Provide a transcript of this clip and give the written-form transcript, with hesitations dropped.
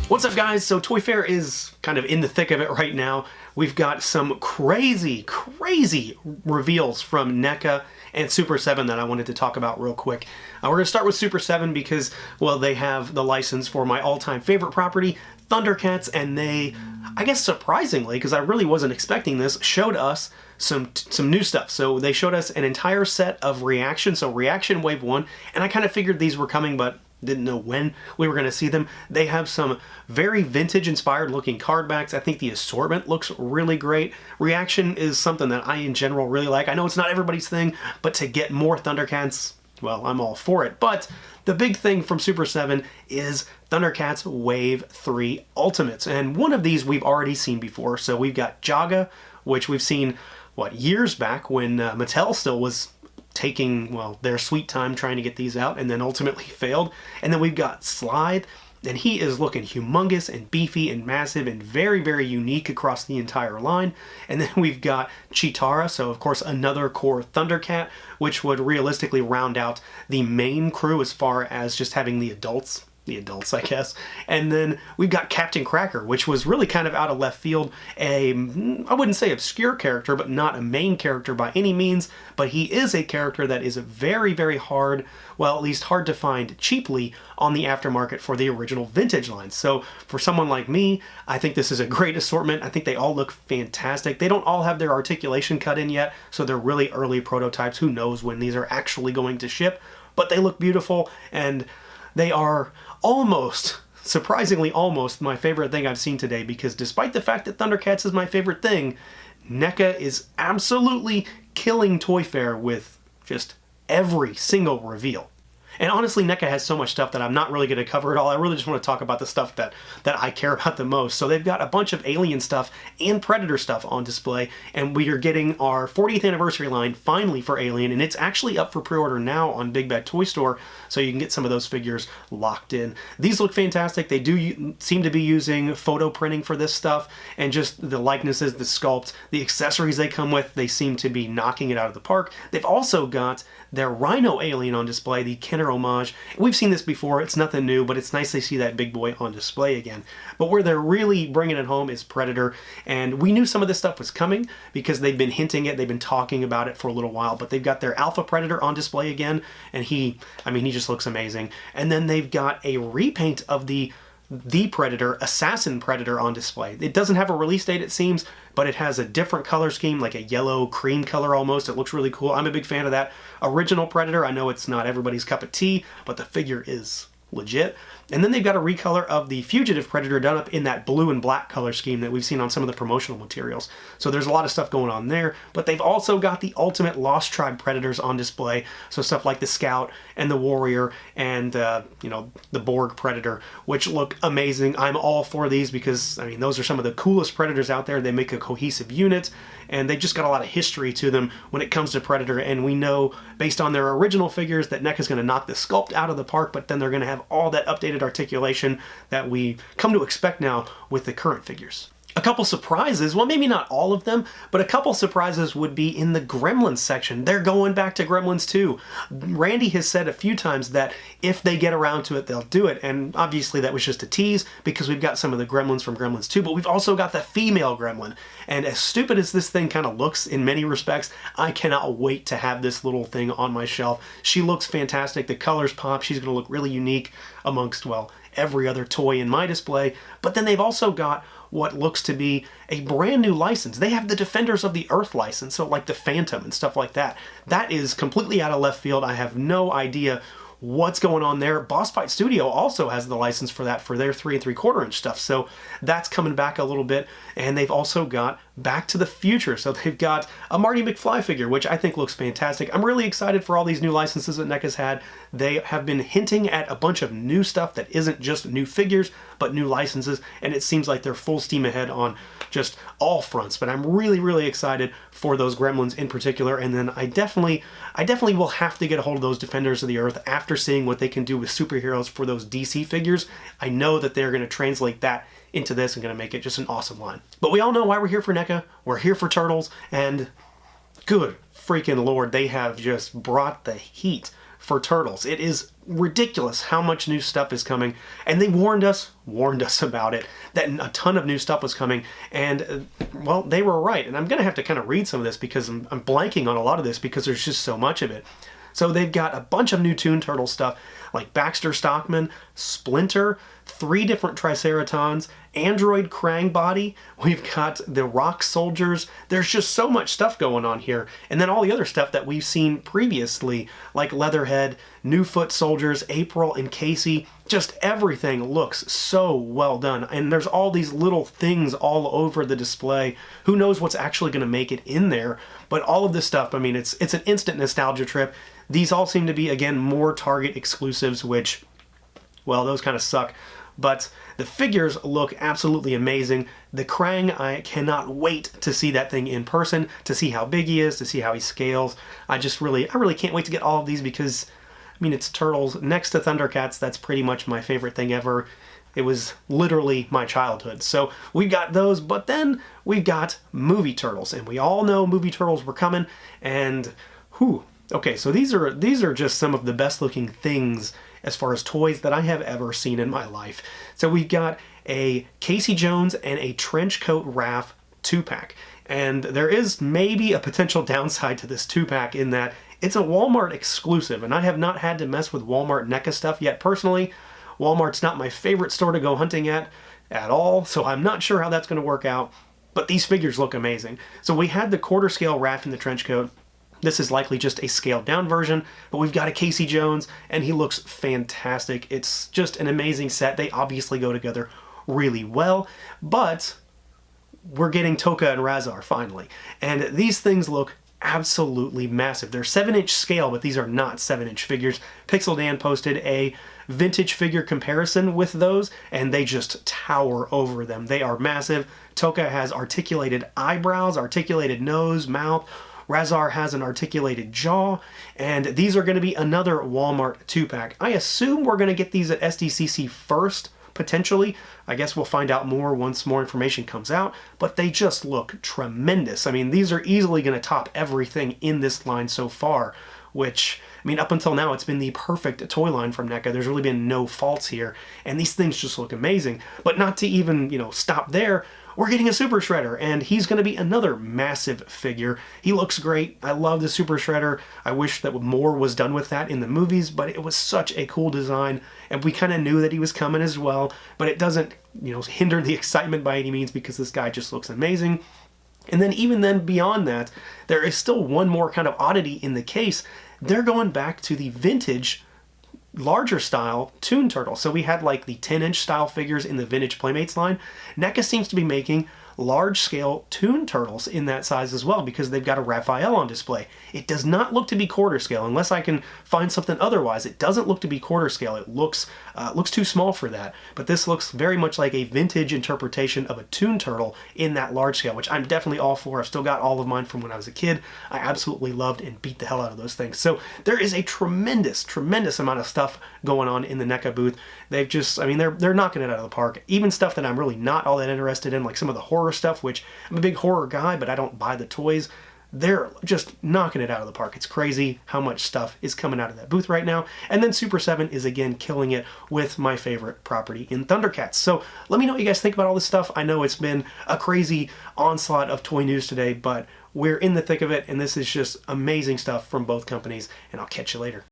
What's up, guys? So Toy Fair is kind of in the thick of it right now. We've got some crazy reveals from NECA and Super7 that I wanted to talk about real quick. We're going to start with Super7 because, well, they have the license for my all-time favorite property, ThunderCats, and they, I guess surprisingly, because I really wasn't expecting this, showed us some new stuff. So they showed us an entire set of Reaction, so Reaction Wave 1, and I kind of figured these were coming, but didn't know when we were going to see them. They have some very vintage inspired looking card backs. I think the assortment looks really great. Reaction is something that I in general really like. I know it's not everybody's thing, but to get more ThunderCats, well, I'm all for it. But the big thing from Super7 is ThunderCats Wave 3 Ultimates. And one of these we've already seen before. So we've got Jaga, which we've seen, what, years back when Mattel still was taking, well, their sweet time trying to get these out and then ultimately failed. And then we've got Slithe, and he is looking humongous and beefy and massive and very unique across the entire line. And then we've got Cheetara, so of course another core ThunderCat, which would realistically round out the main crew as far as just having the adults, I guess. And then we've got Captain Cracker, which was really kind of out of left field. I wouldn't say obscure character, but not a main character by any means. But he is a character that is very hard, well, at least hard to find cheaply on the aftermarket for the original vintage line. So for someone like me, I think this is a great assortment. I think they all look fantastic. They don't all have their articulation cut in yet, so they're really early prototypes. Who knows when these are actually going to ship, but they look beautiful, and they are almost, surprisingly almost, my favorite thing I've seen today, because despite the fact that ThunderCats is my favorite thing, NECA is absolutely killing Toy Fair with just every single reveal. And honestly, NECA has so much stuff that I'm not really going to cover it all. I really just want to talk about the stuff that I care about the most. So they've got a bunch of Alien stuff and Predator stuff on display, and we are getting our 40th anniversary line finally for Alien, and it's actually up for pre-order now on Big Bad Toy Store, so you can get some of those figures locked in. These look fantastic. They do seem to be using photo printing for this stuff, and just the likenesses, the sculpt, the accessories they come with, they seem to be knocking it out of the park. They've also got their Rhino Alien on display, the Kenner homage. We've seen this before, it's nothing new, but it's nice to see that big boy on display again. But where they're really bringing it home is Predator, and we knew some of this stuff was coming because they've been hinting it, they've been talking about it for a little while, but they've got their Alpha Predator on display again, and he just looks amazing. And then they've got a repaint of the Predator, Assassin Predator, on display. It doesn't have a release date, it seems, but it has a different color scheme, like a yellow cream color almost. It looks really cool. I'm a big fan of that original Predator. I know it's not everybody's cup of tea, but the figure is legit. And then they've got a recolor of the Fugitive Predator done up in that blue and black color scheme that we've seen on some of the promotional materials. So there's a lot of stuff going on there, but they've also got the Ultimate Lost Tribe Predators on display. So stuff like the Scout and the Warrior and, the Borg Predator, which look amazing. I'm all for these because, those are some of the coolest Predators out there. They make a cohesive unit, and they just got a lot of history to them when it comes to Predator, and we know, based on their original figures, that NECA's going to knock the sculpt out of the park, but then they're going to have all that updated articulation that we come to expect now with the current figures. A couple surprises, well, maybe not all of them, but a couple surprises would be in the Gremlins section. They're going back to Gremlins 2. Randy has said a few times that if they get around to it, they'll do it, and obviously that was just a tease because we've got some of the Gremlins from Gremlins 2, but we've also got the female Gremlin, and as stupid as this thing kind of looks in many respects, I cannot wait to have this little thing on my shelf. She looks fantastic, the colors pop, she's going to look really unique amongst, well, every other toy in my display. But then they've also got what looks to be a brand new license. They have the Defenders of the Earth license, so like the Phantom and stuff like that. That is completely out of left field. I have no idea what's going on there. Boss Fight Studio also has the license for that for their 3 3/4 inch stuff, so that's coming back a little bit. And they've also got Back to the Future, so they've got a Marty McFly figure, which I think looks fantastic. I'm really excited for all these new licenses that NECA's had. They have been hinting at a bunch of new stuff that isn't just new figures, but new licenses, and it seems like they're full steam ahead on just all fronts. But I'm really excited for those Gremlins in particular, and then I definitely will have to get a hold of those Defenders of the Earth after seeing what they can do with superheroes for those DC figures. I know that they're going to translate that into this and going to make it just an awesome line. But we all know why we're here for NECA. We're here for Turtles, and good freaking Lord, they have just brought the heat for Turtles. It is ridiculous how much new stuff is coming, and they warned us about it, that a ton of new stuff was coming, and well, they were right. And I'm gonna have to kind of read some of this because I'm blanking on a lot of this because there's just so much of it. So they've got a bunch of new Toon Turtle stuff like Baxter Stockman, Splinter, 3 different Triceratons, Android Krang Body, we've got the Rock Soldiers. There's just so much stuff going on here. And then all the other stuff that we've seen previously, like Leatherhead, New Foot Soldiers, April and Casey. Just everything looks so well done. And there's all these little things all over the display. Who knows what's actually going to make it in there? But all of this stuff, I mean, it's an instant nostalgia trip. These all seem to be, again, more Target exclusives, which, well, those kind of suck. But the figures look absolutely amazing. The Krang, I cannot wait to see that thing in person, to see how big he is, to see how he scales. I really can't wait to get all of these because, I mean, it's Turtles. Next to ThunderCats, that's pretty much my favorite thing ever. It was literally my childhood. So we've got those, but then we've got movie Turtles, and we all know movie Turtles were coming, and whew. Okay, so these are just some of the best looking things as far as toys that I have ever seen in my life. So we've got a Casey Jones and a Trenchcoat Raph 2-pack. And there is maybe a potential downside to this 2-pack in that it's a Walmart exclusive, and I have not had to mess with Walmart NECA stuff yet personally. Walmart's not my favorite store to go hunting at all, so I'm not sure how that's going to work out. But these figures look amazing. So we had the quarter scale Raph in the trench coat. This is likely just a scaled down version, but we've got a Casey Jones, and he looks fantastic. It's just an amazing set. They obviously go together really well, but we're getting Toka and Razar finally. And these things look absolutely massive. They're 7-inch scale, but these are not 7-inch figures. Pixel Dan posted a vintage figure comparison with those, and they just tower over them. They are massive. Toka has articulated eyebrows, articulated nose, mouth. Razar has an articulated jaw, and these are going to be another Walmart 2-pack. I assume we're going to get these at SDCC first, potentially. I guess we'll find out more once more information comes out, but they just look tremendous. I mean, these are easily going to top everything in this line so far, which, I mean, up until now, it's been the perfect toy line from NECA. There's really been no faults here, and these things just look amazing. But not to even, stop there, we're getting a Super Shredder, and he's going to be another massive figure. He looks great. I love the Super Shredder. I wish that more was done with that in the movies, but it was such a cool design, and we kind of knew that he was coming as well, but it doesn't, hinder the excitement by any means because this guy just looks amazing. And then even then beyond that, there is still one more kind of oddity in the case. They're going back to the vintage larger style Toon Turtle. So we had like the 10-inch style figures in the vintage Playmates line. NECA seems to be making large scale Toon Turtles in that size as well because they've got a Raphael on display. It does not look to be quarter scale unless I can find something otherwise. It doesn't look to be quarter scale. It looks too small for that. But this looks very much like a vintage interpretation of a Toon Turtle in that large scale, which I'm definitely all for. I've still got all of mine from when I was a kid. I absolutely loved and beat the hell out of those things. So there is a tremendous amount of stuff going on in the NECA booth. They've just, I mean, they're knocking it out of the park. Even stuff that I'm really not all that interested in, like some of the horror stuff, which I'm a big horror guy, but I don't buy the toys. They're just knocking it out of the park. It's crazy how much stuff is coming out of that booth right now. And then Super7 is again killing it with my favorite property in ThunderCats. So let me know what you guys think about all this stuff. I know it's been a crazy onslaught of toy news today, but we're in the thick of it, and this is just amazing stuff from both companies, and I'll catch you later.